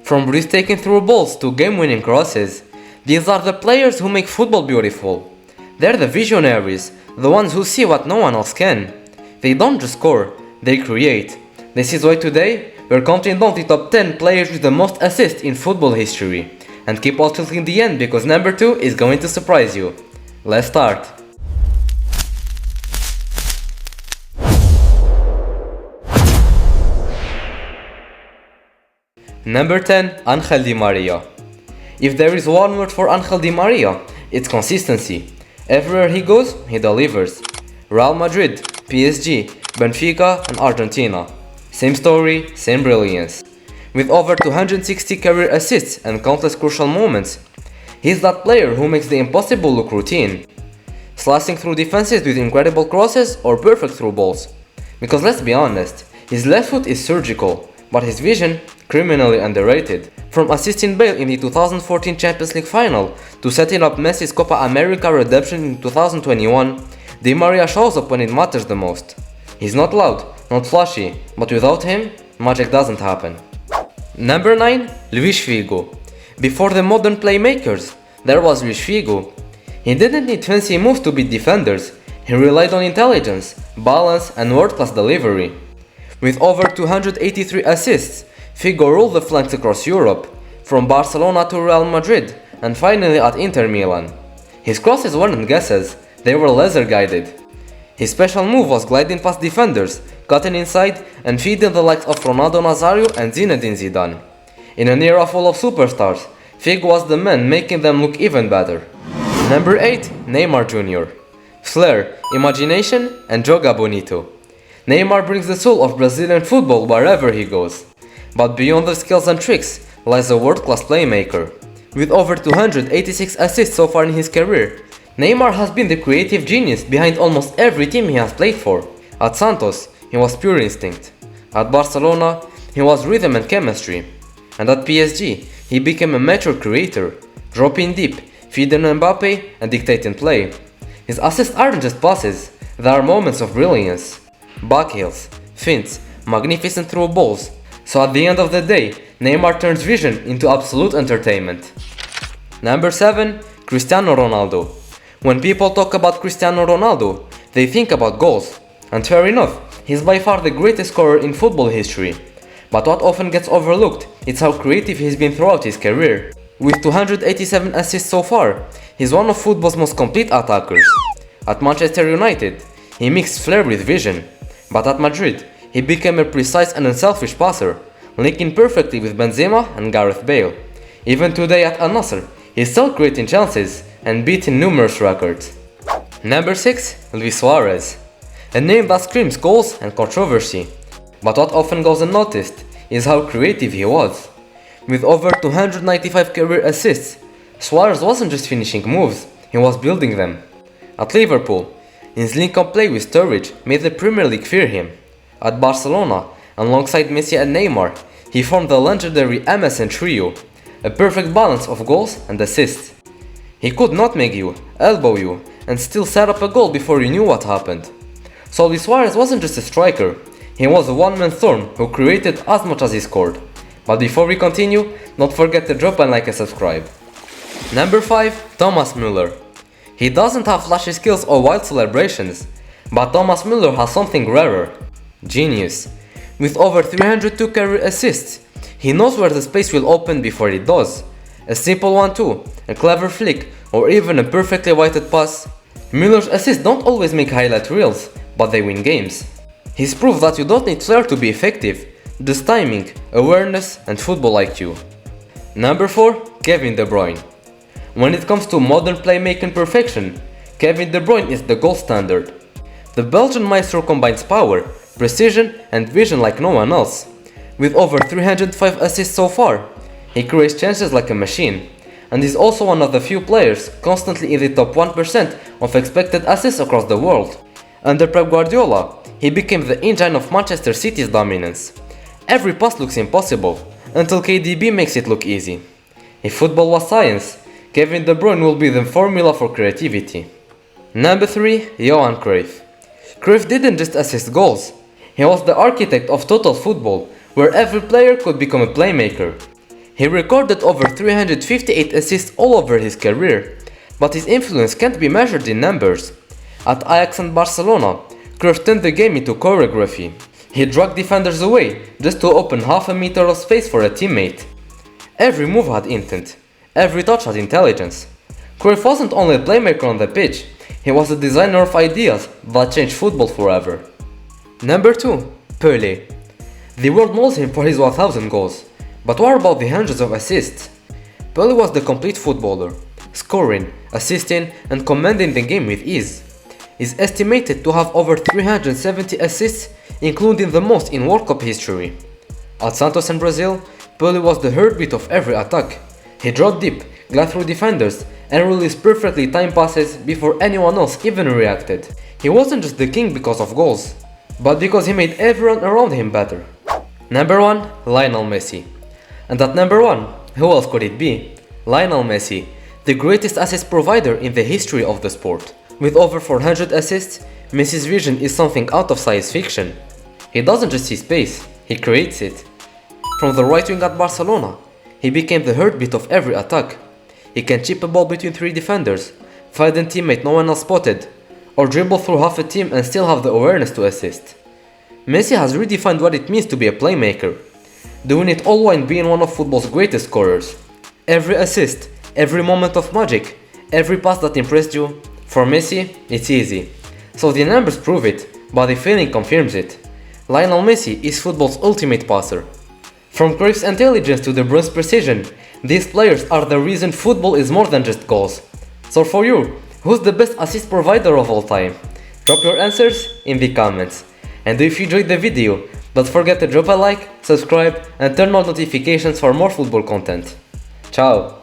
From breathtaking through balls to game-winning crosses, these are the players who make football beautiful. They're the visionaries, the ones who see what no one else can. They don't just score, they create. This is why today, we're counting down the top 10 players with the most assists in football history. And keep watching till the end because number 2 is going to surprise you. Let's start. Number 10, Ángel Di María. If there is one word for Ángel Di María, it's consistency. Everywhere he goes, he delivers. Real Madrid, PSG, Benfica and Argentina. Same story, same brilliance. With over 260 career assists and countless crucial moments, he's that player who makes the impossible look routine. Slicing through defenses with incredible crosses or perfect through balls. Because let's be honest, his left foot is surgical, but his vision, criminally underrated. From assisting Bale in the 2014 Champions League final to setting up Messi's Copa America redemption in 2021, Di María shows up when it matters the most. He's not loud, not flashy, but without him, magic doesn't happen. Number 9, Luís Figo. Before the modern playmakers, there was Luís Figo. He didn't need fancy moves to beat defenders, he relied on intelligence, balance and world-class delivery. With over 283 assists, Figo ruled the flanks across Europe, from Barcelona to Real Madrid, and finally at Inter Milan. His crosses weren't guesses, they were laser-guided. His special move was gliding past defenders, cutting inside, and feeding the likes of Ronaldo Nazario and Zinedine Zidane. In an era full of superstars, Figo was the man making them look even better. Number 8, Neymar Jr. Flair, imagination, and joga bonito. Neymar brings the soul of Brazilian football wherever he goes. But beyond the skills and tricks lies a world-class playmaker. With over 286 assists so far in his career, Neymar has been the creative genius behind almost every team he has played for. At Santos, he was pure instinct. At Barcelona, he was rhythm and chemistry. And at PSG, he became a mature creator, dropping deep, feeding Mbappe and dictating play. His assists aren't just passes, they are moments of brilliance. Backheels, fints, magnificent through balls. So at the end of the day, Neymar turns vision into absolute entertainment. Number 7, Cristiano Ronaldo. When people talk about Cristiano Ronaldo, they think about goals. And fair enough, he's by far the greatest scorer in football history. But what often gets overlooked is how creative he's been throughout his career. With 287 assists so far, he's one of football's most complete attackers. At Manchester United, he mixed flair with vision. But at Madrid, he became a precise and unselfish passer, linking perfectly with Benzema and Gareth Bale. Even today at Al Nassr, he's still creating chances and beating numerous records. Number 6, Luís Suarez. A name that screams goals and controversy. But what often goes unnoticed is how creative he was. With over 295 career assists, Suarez wasn't just finishing moves, he was building them. At Liverpool, his link-up play with Sturridge made the Premier League fear him. At Barcelona, alongside Messi and Neymar, he formed the legendary MSN trio, a perfect balance of goals and assists. He could nutmeg you, elbow you, and still set up a goal before you knew what happened. So Luís Suarez wasn't just a striker, he was a one-man storm who created as much as he scored. But before we continue, don't forget to drop a like and subscribe. Number 5, Thomas Müller. He doesn't have flashy skills or wild celebrations, but Thomas Müller has something rarer. Genius. With over 302 career assists, he knows where the space will open before it does. A simple 1-2, a clever flick, or even a perfectly weighted pass. Müller's assists don't always make highlight reels, but they win games. He's proof that you don't need flair to be effective, just timing, awareness and football IQ. Number 4, Kevin De Bruyne. When it comes to modern playmaking perfection, Kevin De Bruyne is the gold standard. The Belgian maestro combines power, precision and vision like no one else. With over 305 assists so far, he creates chances like a machine, and is also one of the few players constantly in the top 1% of expected assists across the world. Under Pep Guardiola, he became the engine of Manchester City's dominance. Every pass looks impossible, until KDB makes it look easy. If football was science, Kevin De Bruyne will be the formula for creativity. Number 3, Johan Cruyff. Cruyff didn't just assist goals, he was the architect of total football, where every player could become a playmaker. He recorded over 358 assists all over his career, but his influence can't be measured in numbers. At Ajax and Barcelona, Cruyff turned the game into choreography. He dragged defenders away just to open half a meter of space for a teammate. Every move had intent, every touch had intelligence. Cruyff wasn't only a playmaker on the pitch, he was a designer of ideas that changed football forever. Number 2. Pelé. The world knows him for his 1000 goals, but what about the hundreds of assists? Pelé was the complete footballer, scoring, assisting, and commanding the game with ease. He's estimated to have over 370 assists, including the most in World Cup history. At Santos and Brazil, Pelé was the heartbeat of every attack. He drove deep, glide through defenders, and released perfectly timed passes before anyone else even reacted. He wasn't just the king because of goals, but because he made everyone around him better. Number 1. Lionel Messi. And at number 1, who else could it be? Lionel Messi, the greatest assist provider in the history of the sport. With over 400 assists, Messi's vision is something out of science fiction. He doesn't just see space, he creates it. From the right wing at Barcelona, he became the heartbeat of every attack. He can chip a ball between 3 defenders, find a teammate no one else spotted, or dribble through half a team and still have the awareness to assist. Messi has redefined what it means to be a playmaker, doing it all while being one of football's greatest scorers. Every assist, every moment of magic, every pass that impressed you, for Messi, it's easy. So the numbers prove it, but the feeling confirms it. Lionel Messi is football's ultimate passer. From Cruyff's intelligence to De Bruyne's precision, these players are the reason football is more than just goals. So for you, who's the best assist provider of all time? Drop your answers in the comments. And if you enjoyed the video, don't forget to drop a like, subscribe, and turn on notifications for more football content. Ciao!